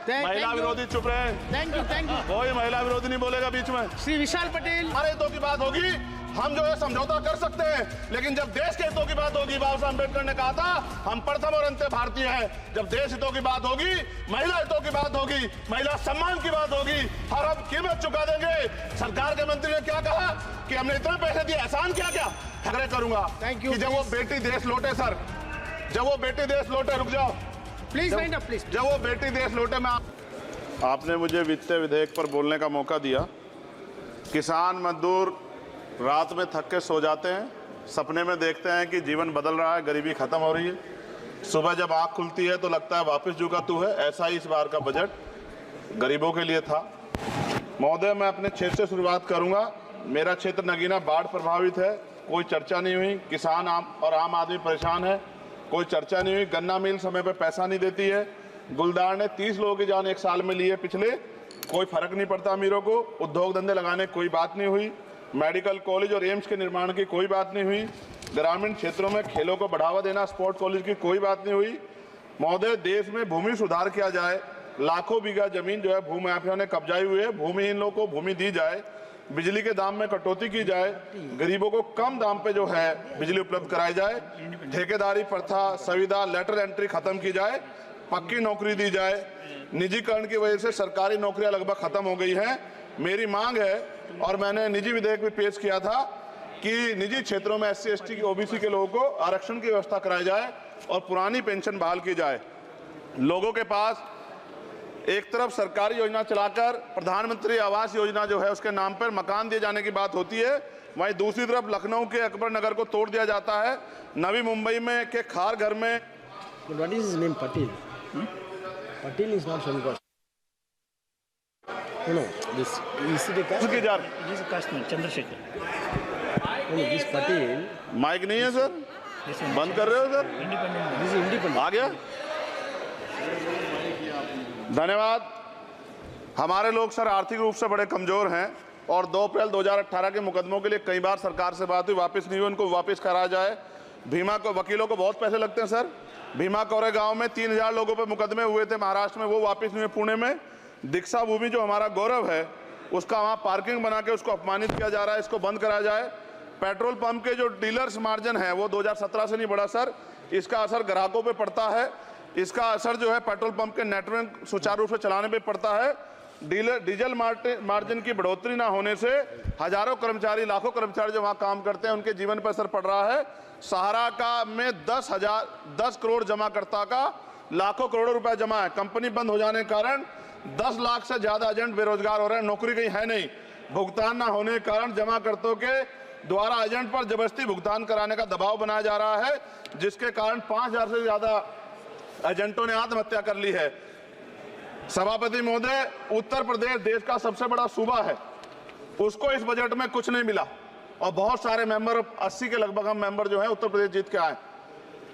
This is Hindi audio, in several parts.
महिला विरोधी चुप रहे। Thank you. कोई महिला विरोधी नहीं बोलेगा बीच में। श्री विशाल पटेल। हमारे हितों की बात होगी, हम जो है समझौता कर सकते हैं, लेकिन जब देश के हितों की बात होगी, बाबा साहब अम्बेडकर ने कहा था हम प्रथम और अंत्य भारतीय हैं। जब देश हितों की बात होगी, महिला हितों की बात होगी, महिला सम्मान की बात होगी, हर हम कीमत चुका देंगे। सरकार के मंत्री ने क्या कहा कि हमने इतने पैसे दिए, एहसान क्या क्या खबरें करूंगा। Thank you. कि जब वो बेटी देश लौटे, सर जब वो बेटी देश लौटे, रुक जाओ प्लीज वाइंड अप प्लीज। जब वो बेटी देश लौटे, मैं आपने मुझे वित्तीय विधेयक पर बोलने का मौका दिया। किसान मजदूर रात में थक के सो जाते हैं, सपने में देखते हैं कि जीवन बदल रहा है, गरीबी खत्म हो रही है। सुबह जब आँख खुलती है तो लगता है वापस झुका तू है। ऐसा ही इस बार का बजट गरीबों के लिए था। महोदय, मैं अपने क्षेत्र से शुरुआत करूंगा। मेरा क्षेत्र नगीना बाढ़ प्रभावित है, कोई चर्चा नहीं हुई। किसान आम आदमी परेशान है, कोई चर्चा नहीं हुई। गन्ना मिल समय पर पैसा नहीं देती है। गुलदार ने 30 लोगों की जान एक साल में ली है पिछले, कोई फर्क नहीं पड़ता अमीरों को। उद्योग धंधे लगाने कोई बात नहीं हुई। मेडिकल कॉलेज और एम्स के निर्माण की कोई बात नहीं हुई। ग्रामीण क्षेत्रों में खेलों को बढ़ावा देना, स्पोर्ट कॉलेज की कोई बात नहीं हुई। महोदय, देश में भूमि सुधार किया जाए। लाखों बीघा जमीन जो है भूमाफिया ने कब्जाई हुई है, भूमिहीन लोगों को भूमि दी जाए। बिजली के दाम में कटौती की जाए, गरीबों को कम दाम पे जो है बिजली उपलब्ध कराई जाए। ठेकेदारी प्रथा, संविदा, लेटर एंट्री खत्म की जाए, पक्की नौकरी दी जाए। निजीकरण की वजह से सरकारी नौकरियां लगभग खत्म हो गई हैं। मेरी मांग है, और मैंने निजी विधेयक भी पेश किया था, कि निजी क्षेत्रों में SC ST की OBC के लोगों को आरक्षण की व्यवस्था कराई जाए और पुरानी पेंशन बहाल की जाए। लोगों के पास एक तरफ सरकारी योजना चलाकर प्रधानमंत्री आवास योजना जो है उसके नाम पर मकान दिए जाने की बात होती है, वहीं दूसरी तरफ लखनऊ के अकबर नगर को तोड़ दिया जाता है। नवी मुंबई में के खार घर में What is his name? Patil. Patil is not Shankar. No, this is the caste. की जा This is caste man, Chandrasekhar. No, this Patil. Mike नहीं है सर, This one, बंद कर रहे हो sir? independent. This is independent. आ गया। धन्यवाद। हमारे लोग सर आर्थिक रूप से बड़े कमजोर हैं, और 2 अप्रैल 2018 के मुकदमों के लिए कई बार सरकार से बात हुई, वापस नहीं हुई। उनको वापस कराया जाए। भीमा को वकीलों को बहुत पैसे लगते हैं सर। भीमा कोरे गांव में 3000 लोगों पे मुकदमे हुए थे महाराष्ट्र में, वो वापस नहीं हुए। पुणे में दीक्षा भूमि जो हमारा गौरव है, उसका वहाँ पार्किंग बना के उसको अपमानित किया जा रहा है, इसको बंद कराया जाए। पेट्रोल पंप के जो डीलर्स मार्जिन है वो 2017 से नहीं बढ़ा सर, इसका असर ग्राहकों पे पड़ता है। इसका असर जो है पेट्रोल पंप के नेटवर्क सुचारू रूप से चलाने पे पड़ता है। डीजल मार्जिन की बढ़ोतरी ना होने से हजारों कर्मचारी, लाखों कर्मचारी जो वहाँ काम करते हैं, उनके जीवन पर असर पड़ रहा है। सहारा का में 10 करोड़ जमाकर्ता का लाखों करोड़ों रुपए जमा है। कंपनी बंद हो जाने के कारण 10 लाख से ज्यादा एजेंट बेरोजगार हो रहे हैं, नौकरी कहीं है नहीं। भुगतान ना होने के कारण जमाकर्ताओं के द्वारा एजेंट पर जबरदस्ती भुगतान कराने का दबाव बनाया जा रहा है, जिसके कारण 5000 से ज्यादा एजेंटों ने आत्महत्या कर ली है। सभापति महोदय, उत्तर प्रदेश देश का सबसे बड़ा सूबा है, उसको इस बजट में कुछ नहीं मिला, और बहुत सारे मेंबर, 80 के लगभग हम मेंबर जो है उत्तर प्रदेश जीत के आए,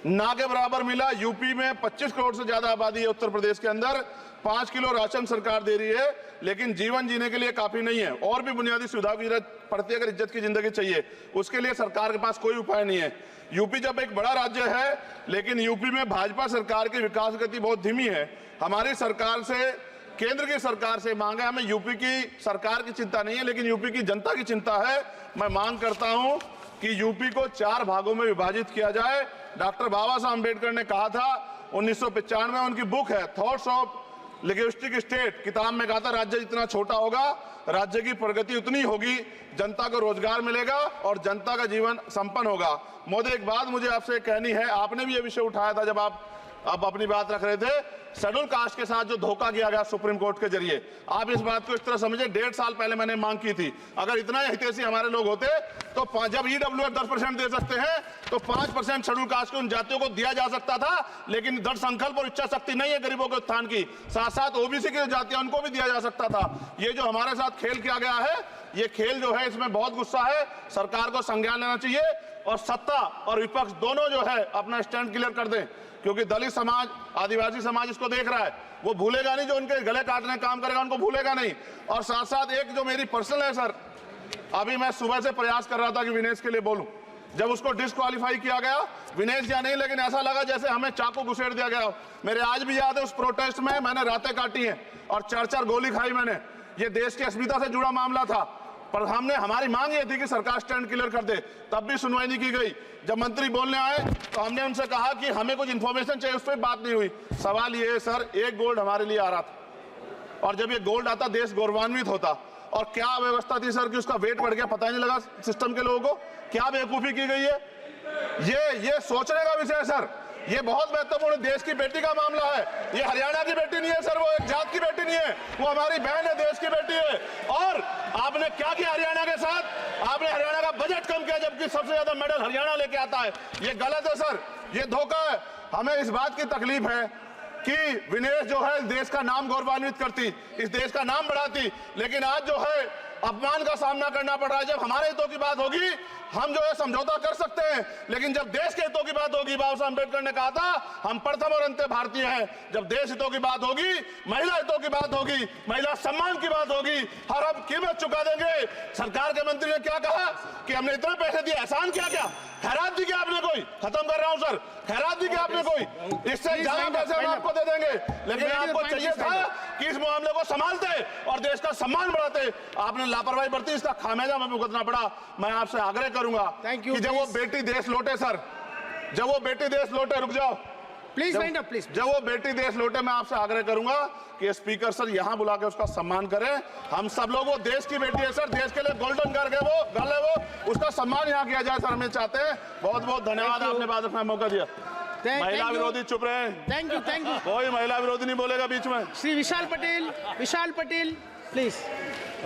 ना के बराबर मिला। यूपी में 25 करोड़ से ज्यादा आबादी है उत्तर प्रदेश के अंदर, 5 किलो राशन सरकार दे रही है, लेकिन जीवन जीने के लिए काफी नहीं है। और भी बुनियादी सुविधाओं की जरूरत पड़ती है। अगर इज्जत की जिंदगी चाहिए, उसके लिए सरकार के पास कोई उपाय नहीं है। यूपी जब एक बड़ा राज्य है, लेकिन यूपी में भाजपा सरकार की विकास गति बहुत धीमी है। हमारी सरकार से, केंद्र की सरकार से मांग है, हमें यूपी की सरकार की चिंता नहीं है, लेकिन यूपी की जनता की चिंता है। मैं मांग करता हूं कि यूपी को 4 भागों में विभाजित किया जाए। डॉक्टर बाबा साहब अम्बेडकर ने कहा था 1995 में, उनकी बुक है थॉट्स ऑफ लिंग्विस्टिक स्टेट, किताब में कहा था राज्य जितना छोटा होगा, राज्य की प्रगति उतनी होगी, जनता को रोजगार मिलेगा और जनता का जीवन संपन्न होगा। मोदी, एक बात मुझे आपसे कहनी है, आपने भी ये विषय उठाया था जब आप अपनी बात रख रहे थे, शेड्यूल कास्ट के साथ जो धोखा किया गया सुप्रीम कोर्ट के जरिए, आप इस बात को इस तरह समझे, 1.5 साल पहले मैंने मांग की थी, अगर इतना हितैषी हमारे लोग होते तो जब EWF 10% दे सकते हैं तो 5% शेड्यूल कास्ट के उन जातियों को दिया जा सकता था, लेकिन दृढ़ संकल्प और इच्छा शक्ति नहीं है गरीबों के उत्थान की। साथ साथ OBC की जातियां, उनको भी दिया जा सकता था। ये जो हमारे साथ खेल किया गया है, ये खेल जो है इसमें बहुत गुस्सा है, सरकार को संज्ञान लेना चाहिए, और सत्ता और विपक्ष दोनों जो है अपना स्टैंड क्लियर कर दें, क्योंकि दलित समाज, आदिवासी समाज इसको देख रहा है, वो भूलेगा नहीं, जो उनके गले काटने का काम करेगा उनको भूलेगा नहीं। और साथ साथ एक जो मेरी पर्सनल है सर, अभी मैं सुबह से प्रयास कर रहा था कि विनेश के लिए बोलूं, जब उसको डिस्क्वालीफाई किया गया, विनेश या नहीं, लेकिन ऐसा लगा जैसे हमें चाकू घुसेड़ दिया गया हो। मेरे आज भी याद है उस प्रोटेस्ट में मैंने रातें काटी हैं और 4-4 गोली खाई मैंने। ये देश की अस्मिता से जुड़ा मामला था, पर हमारी मांग ये थी कि सरकार स्टैंड क्लियर कर दे, तब भी सुनवाई नहीं की गई। जब मंत्री बोलने आए तो हमने उनसे कहा कि हमें कुछ इंफॉर्मेशन चाहिए, उस पर बात नहीं हुई। सवाल ये है सर, एक गोल्ड हमारे लिए आ रहा था और जब ये गोल्ड आता देश गौरवान्वित होता, और क्या व्यवस्था थी सर कि उसका वेट बढ़ गया, पता ही नहीं लगा सिस्टम के लोगों को। क्या बेवकूफी की गई है, ये सोचने का विषय है सर। ये बहुत महत्वपूर्ण देश की बेटी का मामला है। ये हरियाणा की बेटी नहीं है सर, वो एक जात की बेटी नहीं है, वो हमारी बहन है, देश की बेटी है। और आपने क्या किया हरियाणा के साथ? आपने हरियाणा का बजट कम किया, जबकि सबसे ज्यादा मेडल हरियाणा लेके आता है। ये गलत है सर, ये धोखा है। हमें इस बात की तकलीफ है कि विनेश जो है देश का नाम गौरवान्वित करती, इस देश का नाम बढ़ाती, लेकिन आज जो है अपमान का सामना करना पड़ रहा है। जब हमारे हितों की बात होगी हम जो है समझौता कर सकते हैं, लेकिन जब देश के हितों की बात होगी, बाबा साहब अम्बेडकर ने कहा था हम प्रथम और अंत्य भारतीय हैं। जब देश हितों की बात होगी, महिला हितों की बात होगी, महिला सम्मान की बात होगी, हर हम कीमत चुका देंगे। सरकार के मंत्री ने क्या कहा कि हमने इतने पैसे दिए, एहसान किया क्या? खैरात दी क्या आपने कोई? खत्म कर रहा हूं सर, खैरात दी क्या आपने कोई? इससे ज्यादा पैसे हम आपको दे देंगे, लेकिन आपको चाहिए था कि इस मामले को संभालते और देश का सम्मान बढ़ाते। आपने लापरवाही बरती, इसका खामियाजा हमें भुगतना पड़ा। मैं आपसे आग्रह करूंगा कि जब वो बेटी देश लौटे सर, जब वो बेटी देश लौटे, रुक जाओ Please wind up, please. जब वो बेटी देश लौटे, मैं आपसे आग्रह करूंगा कि स्पीकर सर यहां बुला के उसका सम्मान करें। हम सब लोग, वो देश की बेटी है सर, देश के लिए गोल्डन गर्ल है वो, गर्ल है वो, उसका सम्मान यहां किया जाए सर, हमें चाहते हैं। बहुत बहुत धन्यवाद, आपने बात रखने का मौका दिया। महिला विरोधी चुप रहे, Thank you. कोई महिला विरोधी नहीं बोलेगा बीच में। Shri Vishal Patel, please.